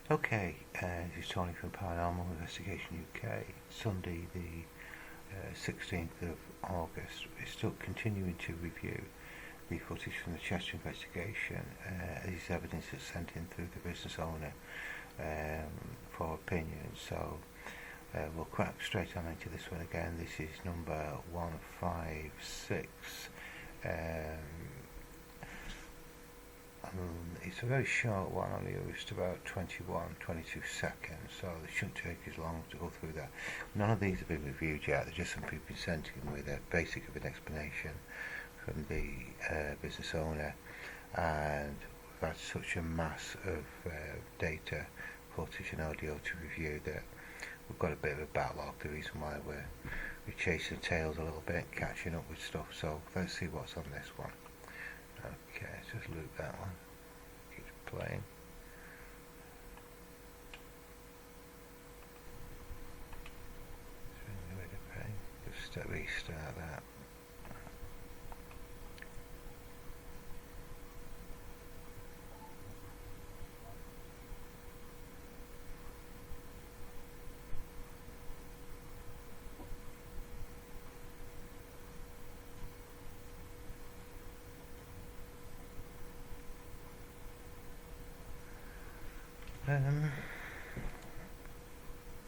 Okay, this is Tony from Paranormal Investigation UK. Sunday the 16th of August. We're still continuing to review the footage from the Cheshire investigation. This is evidence that's sent in through the business owner for opinion. So we'll crack straight on into this one again. This is number 156. It's a very short one, only just about 22 seconds, so it shouldn't take as long to go through that. None of these have been reviewed yet. They're just some people sent in with a basic of an explanation from the business owner, and we've had such a mass of data, footage and audio to review that we've got a bit of a backlog. The reason why we're chasing tails a little bit, catching up with stuff. So let's see what's on this one. Okay, let's just loop that one. Keeps playing. Just restart that.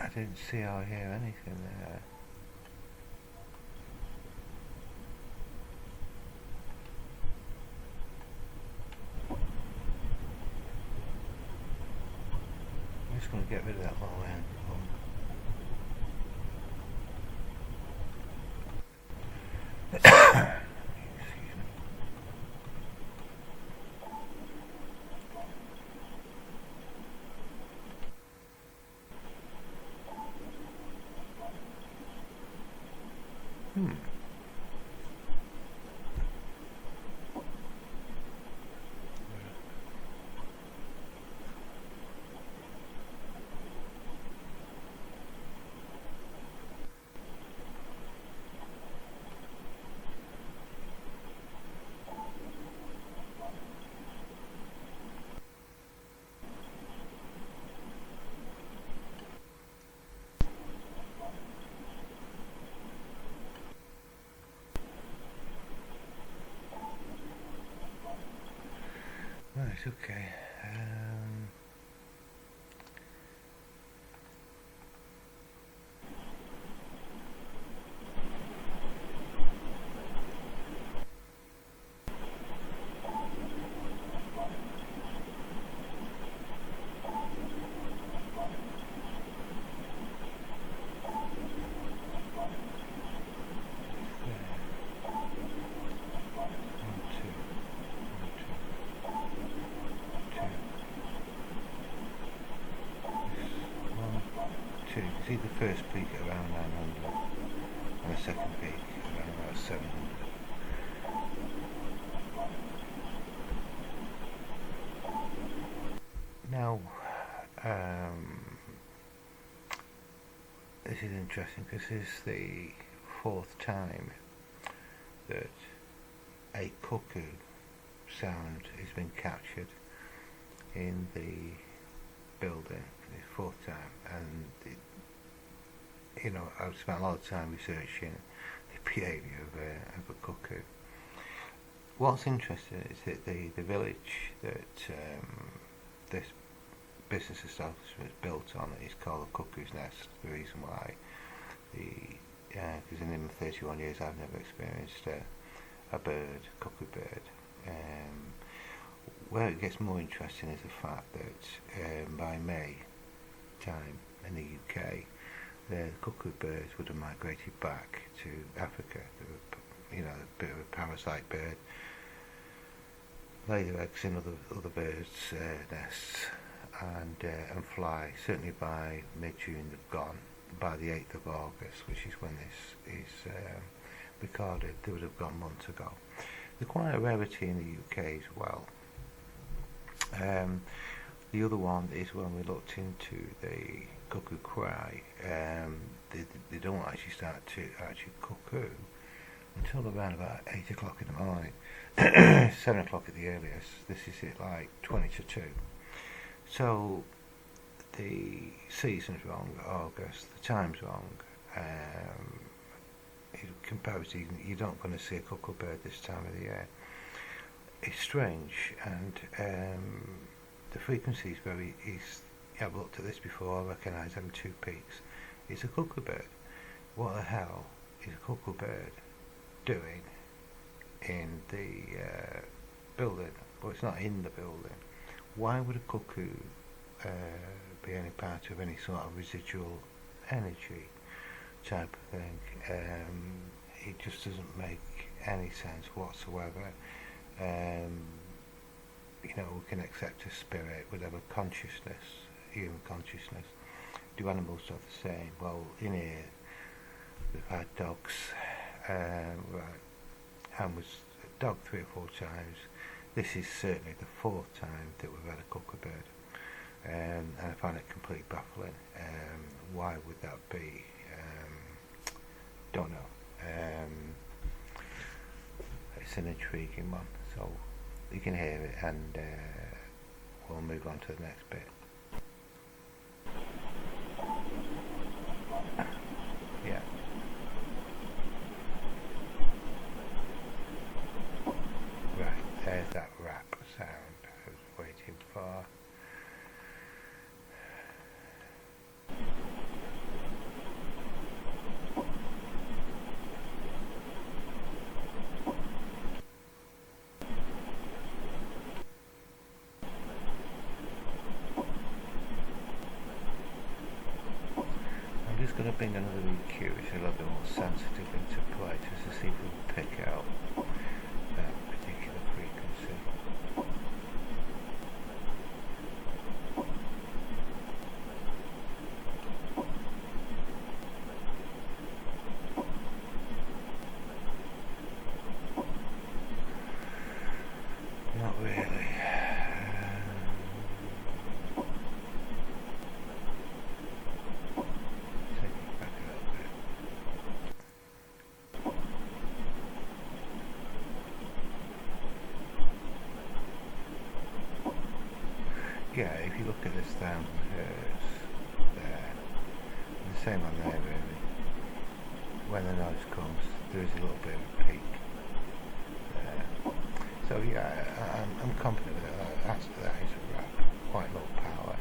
I didn't see or hear anything there. I'm just going to get rid of that low end. Right, okay. See the first peak around 900 and the second peak around about 700. Now this is interesting because this is the fourth time that a cuckoo sound has been captured in the building. The fourth time, and I've spent a lot of time researching the behaviour of a cuckoo. What's interesting is that the village that this business establishment is built on is called the Cuckoo's Nest. The reason why, because in 31 years I've never experienced a cuckoo bird. Where it gets more interesting is the fact that by May time in the UK, the cuckoo birds would have migrated back to Africa. They were, a bit of a parasite bird, lay their eggs in other birds' nests, and fly. Certainly by mid-June they've gone. By the 8th of August, which is when this is recorded, they would have gone months ago. They're quite a rarity in the UK as well. The other one is when we looked into the cuckoo cry. They don't actually start to cuckoo until around about 8 o'clock in the morning, 7 o'clock at the earliest. This is at like 20 to 2. So the season's wrong, August, the time's wrong. Comparatively, you're not going to see a cuckoo bird this time of the year. It's strange, and the frequency is very. I've looked at this before. I recognise having two peaks. It's a cuckoo bird. What the hell is a cuckoo bird doing in the building? Well, it's not in the building. Why would a cuckoo be any part of any sort of residual energy type of thing? It just doesn't make any sense whatsoever. We can accept a spirit, whatever consciousness, human consciousness. Do animals have the same? Well, in here, we've had dogs, and was a dog 3 or 4 times. This is certainly the 4th time that we've had a cuckoo bird, and I find it completely baffling. Why would that be? Don't know. It's an intriguing one, so you can hear it, and we'll move on to the next bit. Yeah. Right, there's that rap sound I was waiting for. I'm just going to bring another EQ, which is a little bit more sensitive into play, just to see if we can pick out that particular frequency. Not really. Take it back a little bit. Yeah, if you look at this 1,000 hertz there, and the same on there really, when the noise comes, there is a little bit of a peak there. So yeah, I'm confident with it. That is a rap, quite low power.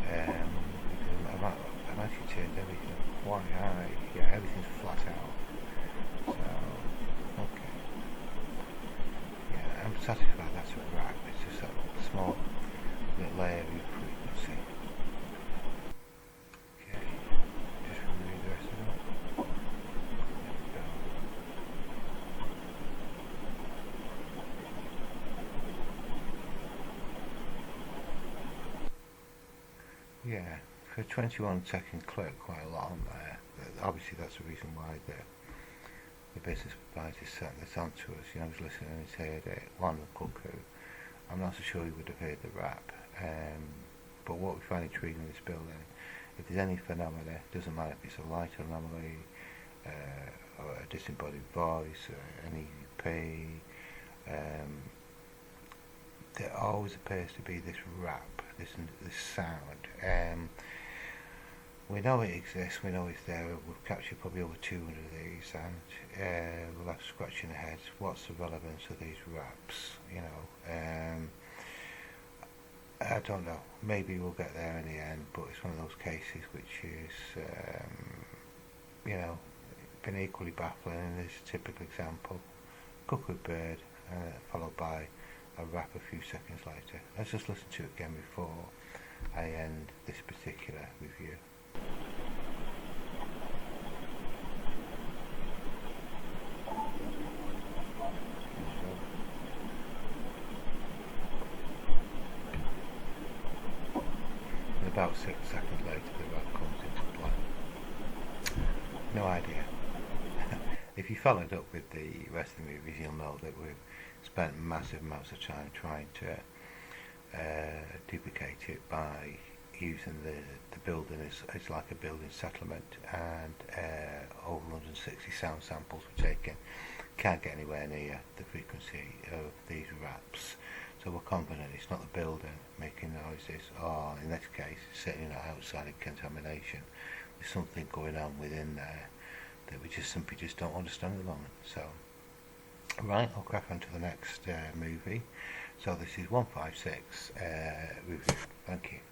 Because I've actually turned everything quite high. Yeah, everything's flat out. So, okay. Yeah, I'm satisfied that's a rap. It's just that small little area of frequency. Okay, just remove the rest of it. There we go. Yeah, for a 21-second clip, quite a lot on there. Obviously, that's the reason why the business provider sent this onto us. I was listening and he's heard it. One, the cuckoo. I'm not so sure he would have heard the rap. But what we find intriguing in this building, if there's any phenomena, it doesn't matter if it's a light anomaly, or a disembodied voice, or an EVP, there always appears to be this rap, this sound. We know it exists, we know it's there. We've captured probably over 200 of these, and we'll have scratching our heads. What's the relevance of these raps? I don't know. Maybe we'll get there in the end, but it's one of those cases which is, been equally baffling. And this is a typical example: cuckoo bird, followed by a rap a few seconds later. Let's just listen to it again before I end this particular review. About 6 seconds later, the rap comes into play. No idea. If you followed up with the rest of the movies, you'll know that we've spent massive amounts of time trying to duplicate it by using the building as like a building settlement, and over 160 sound samples were taken. Can't get anywhere near the frequency of these raps. So we're confident it's not the building making noises, or in this case, certainly not outside contamination. There's something going on within there that we simply don't understand at the moment. So, right, I'll crack on to the next movie. So this is 156 review. Thank you.